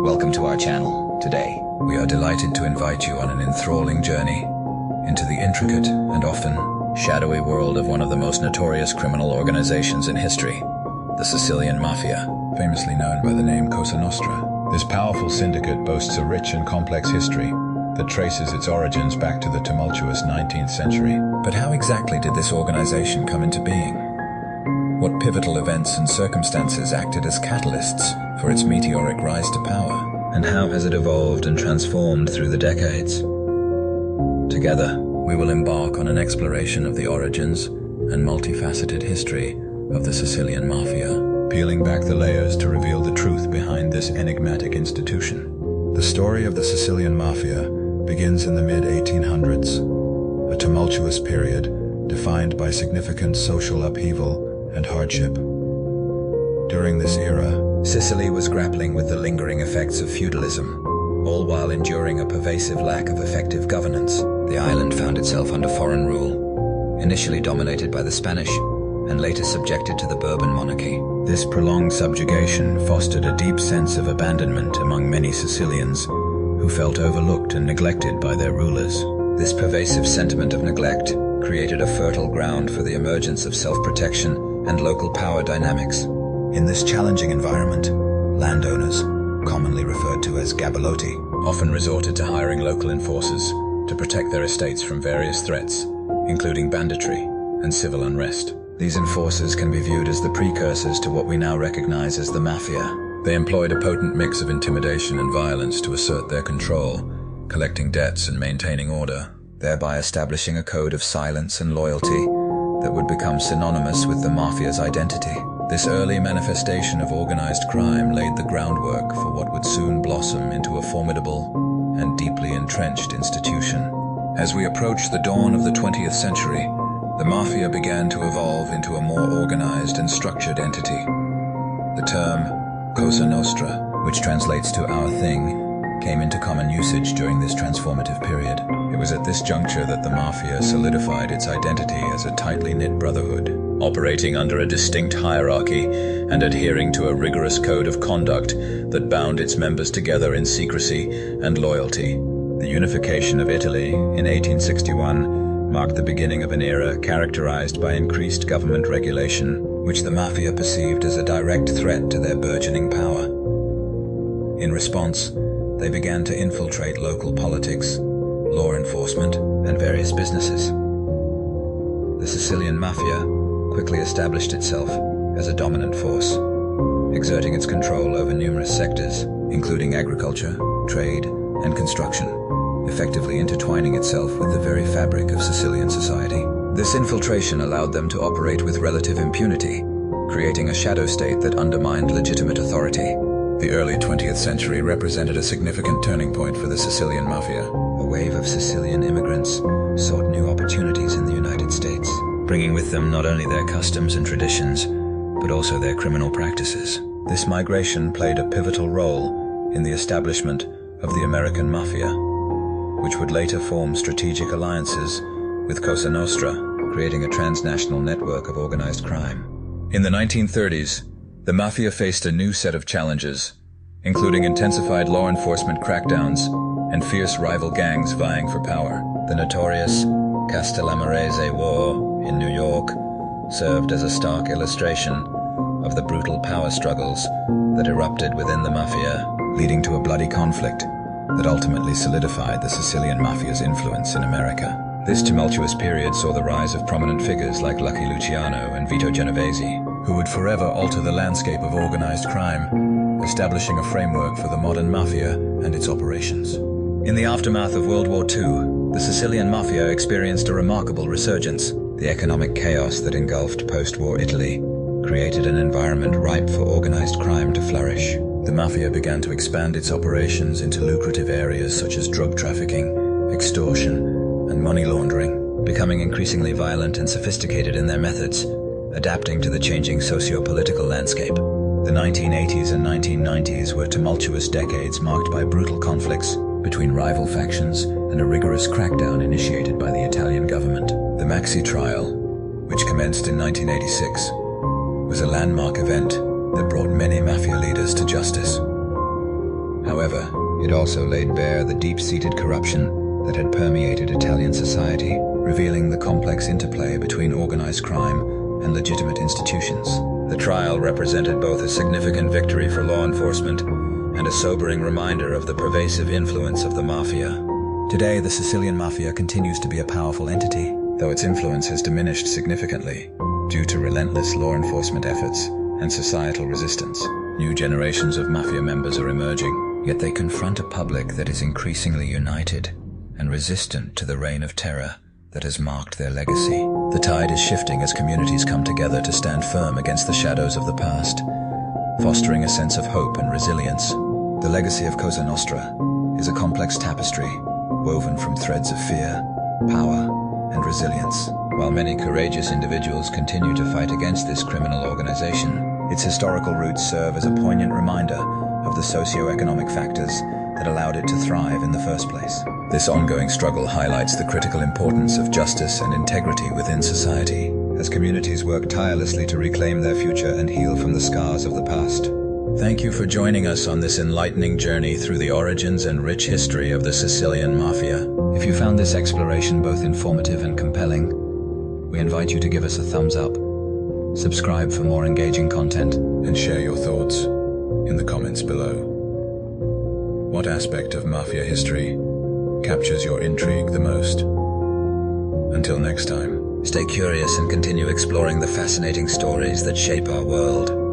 Welcome to our channel. Today, we are delighted to invite you on an enthralling journey into the intricate and often shadowy world of one of the most notorious criminal organizations in history, the Sicilian Mafia, famously known by the name Cosa Nostra. This powerful syndicate boasts a rich and complex history that traces its origins back to the tumultuous 19th century. But how exactly did this organization come into being? What pivotal events and circumstances acted as catalysts for its meteoric rise to power? And how has it evolved and transformed through the decades? Together, we will embark on an exploration of the origins and multifaceted history of the Sicilian Mafia, peeling back the layers to reveal the truth behind this enigmatic institution. The story of the Sicilian Mafia begins in the mid-1800s, a tumultuous period defined by significant social upheaval and hardship. During this era, Sicily was grappling with the lingering effects of feudalism, all while enduring a pervasive lack of effective governance. The island found itself under foreign rule, initially dominated by the Spanish, and later subjected to the Bourbon monarchy. This prolonged subjugation fostered a deep sense of abandonment among many Sicilians, who felt overlooked and neglected by their rulers. This pervasive sentiment of neglect created a fertile ground for the emergence of self-protection and local power dynamics. In this challenging environment, landowners, commonly referred to as gabolotti, often resorted to hiring local enforcers to protect their estates from various threats, including banditry and civil unrest. These enforcers can be viewed as the precursors to what we now recognize as the mafia. They employed a potent mix of intimidation and violence to assert their control, collecting debts and maintaining order, thereby establishing a code of silence and loyalty that would become synonymous with the mafia's identity. This early manifestation of organized crime laid the groundwork for what would soon blossom into a formidable and deeply entrenched institution. As we approach the dawn of the 20th century, the mafia began to evolve into a more organized and structured entity. The term Cosa Nostra, which translates to our thing, came into common usage during this transformative period. It was at this juncture that the mafia solidified its identity as a tightly knit brotherhood, operating under a distinct hierarchy and adhering to a rigorous code of conduct that bound its members together in secrecy and loyalty. The unification of Italy in 1861 marked the beginning of an era characterized by increased government regulation, which the mafia perceived as a direct threat to their burgeoning power. In response, they began to infiltrate local politics, law enforcement, and various businesses. The Sicilian Mafia quickly established itself as a dominant force, exerting its control over numerous sectors, including agriculture, trade, and construction, effectively intertwining itself with the very fabric of Sicilian society. This infiltration allowed them to operate with relative impunity, creating a shadow state that undermined legitimate authority. The early 20th century represented a significant turning point for the Sicilian Mafia. A wave of Sicilian immigrants sought new opportunities in the United States, bringing with them not only their customs and traditions, but also their criminal practices. This migration played a pivotal role in the establishment of the American Mafia, which would later form strategic alliances with Cosa Nostra, creating a transnational network of organized crime. In the 1930s, the Mafia faced a new set of challenges, including intensified law enforcement crackdowns and fierce rival gangs vying for power. The notorious Castellamarese War in New York served as a stark illustration of the brutal power struggles that erupted within the Mafia, leading to a bloody conflict that ultimately solidified the Sicilian Mafia's influence in America. This tumultuous period saw the rise of prominent figures like Lucky Luciano and Vito Genovese, who would forever alter the landscape of organized crime, establishing a framework for the modern mafia and its operations. In the aftermath of World War II, the Sicilian Mafia experienced a remarkable resurgence. The economic chaos that engulfed post-war Italy created an environment ripe for organized crime to flourish. The Mafia began to expand its operations into lucrative areas such as drug trafficking, extortion, and money laundering, becoming increasingly violent and sophisticated in their methods, adapting to the changing socio-political landscape. The 1980s and 1990s were tumultuous decades marked by brutal conflicts between rival factions and a rigorous crackdown initiated by the Italian government. The Maxi trial, which commenced in 1986, was a landmark event that brought many mafia leaders to justice. However, it also laid bare the deep-seated corruption that had permeated Italian society, revealing the complex interplay between organized crime and legitimate institutions. The trial represented both a significant victory for law enforcement and a sobering reminder of the pervasive influence of the mafia. Today, the Sicilian Mafia continues to be a powerful entity, though its influence has diminished significantly due to relentless law enforcement efforts and societal resistance. New generations of mafia members are emerging, yet they confront a public that is increasingly united and resistant to the reign of terror that has marked their legacy. The tide is shifting as communities come together to stand firm against the shadows of the past, fostering a sense of hope and resilience. The legacy of Cosa Nostra is a complex tapestry woven from threads of fear, power, and resilience. While many courageous individuals continue to fight against this criminal organization, its historical roots serve as a poignant reminder of the socio-economic factors that allowed it to thrive in the first place. This ongoing struggle highlights the critical importance of justice and integrity within society, as communities work tirelessly to reclaim their future and heal from the scars of the past. Thank you for joining us on this enlightening journey through the origins and rich history of the Sicilian Mafia. If you found this exploration both informative and compelling, we invite you to give us a thumbs up, subscribe for more engaging content, and share your thoughts in the comments below. What aspect of Mafia history captures your intrigue the most? Until next time, stay curious and continue exploring the fascinating stories that shape our world.